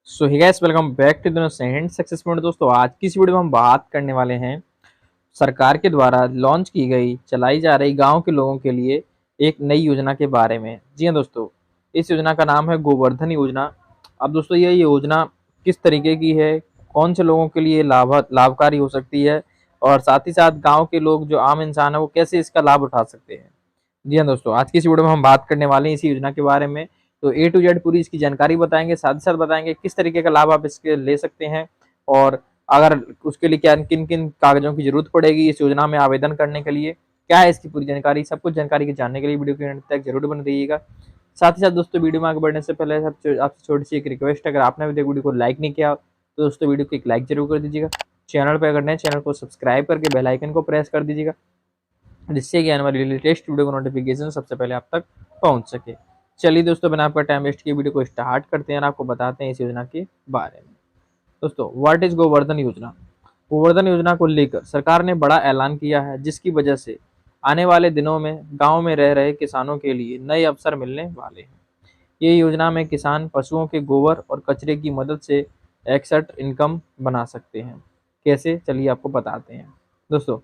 So hey guys, welcome back to the second success point. दोस्तों, आज की इस वीडियो में हम बात करने वाले हैं सरकार के द्वारा लॉन्च की गई, चलाई जा रही गांव के लोगों के लिए एक नई योजना के बारे में। जी हाँ दोस्तों, इस योजना का नाम है गोवर्धन योजना। अब दोस्तों, ये योजना किस तरीके की है, कौन से लोगों के लिए लाभकारी हो सकती है, और साथ ही साथ गाँव के लोग जो आम इंसान है वो कैसे इसका लाभ उठा सकते हैं। जी हाँ दोस्तों, आज की इस वीडियो में हम बात करने वाले हैं इसी योजना के बारे में। तो ए टू जेड पूरी इसकी जानकारी बताएंगे, साथ ही साथ बताएंगे किस तरीके का लाभ आप इसके ले सकते हैं, और अगर उसके लिए क्या किन किन कागजों की जरूरत पड़ेगी इस योजना में आवेदन करने के लिए, क्या है इसकी पूरी जानकारी। सब कुछ जानकारी के जानने के लिए वीडियो के अंत तक जरूर बने रहिएगा। साथ ही साथ दोस्तों, वीडियो में आगे बढ़ने से पहले आपसे छोटी सी एक रिक्वेस्ट है, अगर आपने अभी तक वीडियो को लाइक नहीं किया तो दोस्तों वीडियो को एक लाइक जरूर कर दीजिएगा। चैनल पर अगर नए, चैनल को सब्सक्राइब करके बेल आइकन को प्रेस कर दीजिएगा, जिससे कि आने वाली लेटेस्ट वीडियो का नोटिफिकेशन सबसे पहले आप तक पहुंच सके। चलिए दोस्तों, बिना आपका टाइम वेस्ट किए वीडियो को स्टार्ट करते हैं और आपको बताते हैं इस योजना के बारे में। दोस्तों, व्हाट इज गोवर्धन योजना। गोवर्धन योजना को लेकर सरकार ने बड़ा ऐलान किया है, जिसकी वजह से आने वाले दिनों में गांव में रह रहे किसानों के लिए नए अवसर मिलने वाले हैं। ये योजना में किसान पशुओं के गोबर और कचरे की मदद से एक्सट इनकम बना सकते हैं। कैसे, चलिए आपको बताते हैं। दोस्तों,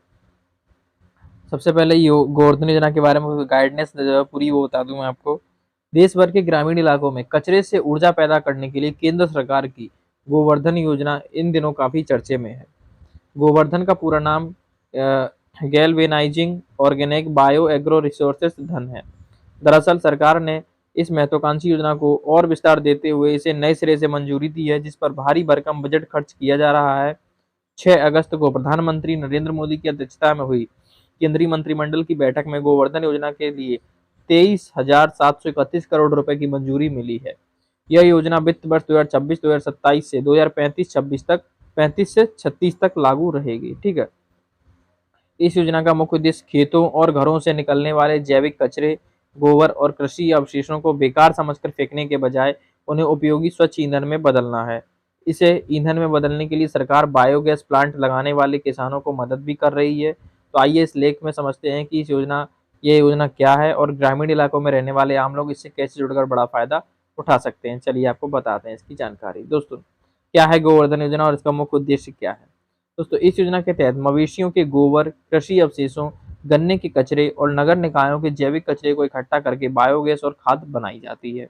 सबसे पहले गोवर्धन योजना के बारे में गाइडेंस पूरी वो बता दूं मैं आपको। देश भर के ग्रामीण इलाकों में कचरे से ऊर्जा पैदा करने के लिए केंद्र सरकार की गोवर्धन योजना इन दिनों काफी चर्चे में है। गोवर्धन का पूरा नाम galvanising organic bio agro resources धन है। दरअसल सरकार ने इस महत्वाकांक्षी योजना को और विस्तार देते हुए इसे नए सिरे से मंजूरी दी है, जिस पर भारी भरकम बजट खर्च किया जा रहा है। 6 अगस्त को प्रधानमंत्री नरेंद्र मोदी की अध्यक्षता में हुई केंद्रीय मंत्रिमंडल की बैठक में गोवर्धन योजना के लिए 23,731 करोड़ रुपए की मंजूरी मिली है। यह योजना वित्त वर्ष 2026-2027 से 2035-26 तक 35 से 36 तक लागू रहेगी। ठीक है। इस योजना का मुख्य उद्देश्य खेतों और घरों से निकलने वाले जैविक कचरे, गोबर और कृषि अवशेषों को बेकार समझकर फेंकने के बजाय उन्हें उपयोगी स्वच्छ ईंधन में बदलना है। इसे ईंधन में बदलने के लिए सरकार बायोगैस प्लांट लगाने वाले किसानों को मदद भी कर रही है। तो आइए इस लेख में समझते हैं कि ये योजना क्या है और ग्रामीण इलाकों में रहने वाले आम लोग इससे कैसे जुड़कर बड़ा फायदा उठा सकते हैं। चलिए आपको बताते हैं इसकी जानकारी। दोस्तों, क्या है गोवर्धन योजना और इसका मुख्य उद्देश्य क्या है। दोस्तों, इस योजना के तहत मवेशियों के गोबर, कृषि अवशेषों, गन्ने के कचरे और नगर निकायों के जैविक कचरे को इकट्ठा करके बायोगैस और खाद बनाई जाती है।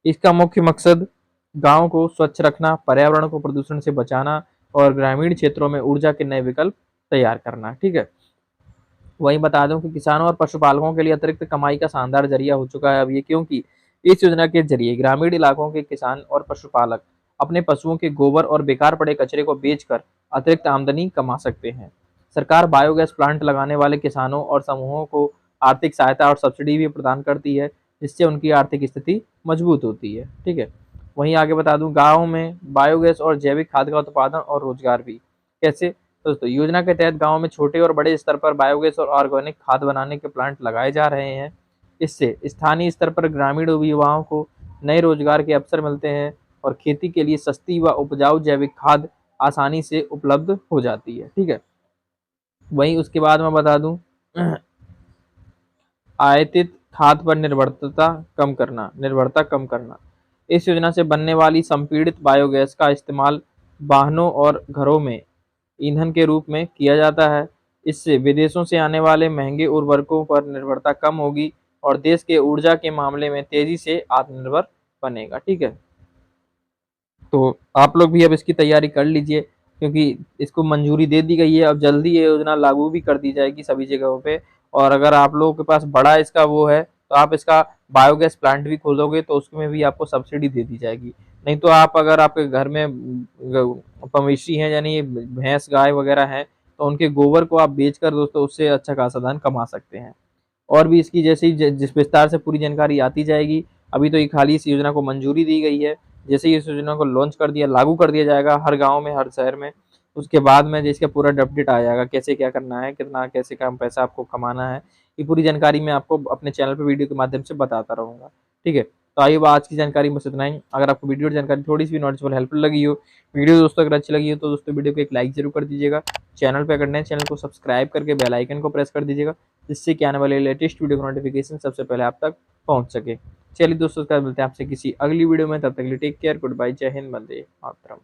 इसका मुख्य मकसद गांव को स्वच्छ रखना, पर्यावरण को प्रदूषण से बचाना और ग्रामीण क्षेत्रों में ऊर्जा के नए विकल्प तैयार करना। ठीक है। वहीं बता दूं कि किसानों और पशुपालकों के लिए अतिरिक्त कमाई का शानदार जरिया हो चुका है अब ये, क्योंकि इस योजना के जरिए ग्रामीण इलाकों के किसान और पशुपालक अपने पशुओं के गोबर और बेकार पड़े कचरे को बेचकर अतिरिक्त आमदनी कमा सकते हैं। सरकार बायोगैस प्लांट लगाने वाले किसानों और समूहों को आर्थिक सहायता और सब्सिडी भी प्रदान करती है, जिससे उनकी आर्थिक स्थिति मजबूत होती है। ठीक है। वहीं आगे बता दूं, गाँव में बायोगैस और जैविक खाद का उत्पादन और रोजगार भी। कैसे। दोस्तों, योजना के तहत गांव में छोटे और बड़े स्तर पर बायोगैस और ऑर्गेनिक खाद बनाने के प्लांट लगाए जा रहे हैं। इससे स्थानीय स्तर पर ग्रामीण युवाओं को नए रोजगार के अवसर मिलते हैं और खेती के लिए सस्ती व उपजाऊ जैविक खाद आसानी से उपलब्ध हो जाती है। ठीक है। वहीं उसके बाद मैं बता दूं, आयातित खाद पर निर्भरता कम करना। इस योजना से बनने वाली संपीड़ित बायोगैस का इस्तेमाल वाहनों और घरों में ईंधन के रूप में किया जाता है। इससे विदेशों से आने वाले महंगे उर्वरकों पर निर्भरता कम होगी और देश के ऊर्जा के मामले में तेजी से आत्मनिर्भर बनेगा। ठीक है। तो आप लोग भी अब इसकी तैयारी कर लीजिए, क्योंकि इसको मंजूरी दे दी गई है। अब जल्दी ये योजना लागू भी कर दी जाएगी सभी जगहों पे। और अगर आप लोगों के पास बड़ा इसका वो है, तो आप इसका बायोगैस प्लांट भी खोलोगे तो उसमें भी आपको सब्सिडी दे दी जाएगी। नहीं तो आप, अगर आपके घर में मवेशी हैं, यानी भैंस गाय वगैरह हैं, तो उनके गोबर को आप बेचकर दोस्तों उससे अच्छा खासा धन कमा सकते हैं। और भी इसकी जैसे ही जिस विस्तार से पूरी जानकारी आती जाएगी। अभी तो ये खाली इस योजना को मंजूरी दी गई है। जैसे ही इस योजना को लॉन्च कर दिया, लागू कर दिया जाएगा हर गांव में, हर शहर में, उसके बाद में जिसका पूरा अपडेट आ जाएगा, कैसे क्या करना है, कितना कैसे कम पैसा आपको कमाना है, ये पूरी जानकारी मैं आपको अपने चैनल पे वीडियो के माध्यम से बताता रहूँगा। ठीक है। तो आइए आज की जानकारी बस इतना ही। अगर आपको वीडियो जानकारी थोड़ी सी भी नॉलेजेबल हेल्पफुल लगी हो, वीडियो दोस्तों अगर अच्छी लगी हो, तो दोस्तों वीडियो को एक लाइक जरूर कर दीजिएगा। चैनल पे अगर नए, चैनल को सब्सक्राइब करके बेल आइकन को प्रेस कर दीजिएगा, जिससे कि आने वाले लेटेस्ट वीडियो का नोटिफिकेशन सबसे पहले आप तक पहुंच सके। चलिए दोस्तों, उसके बाद मिलते हैं आपसे किसी अगली वीडियो में, तब तक के लिए टेक केयर, गुड बाय, जय हिंद, वंदे मातरम।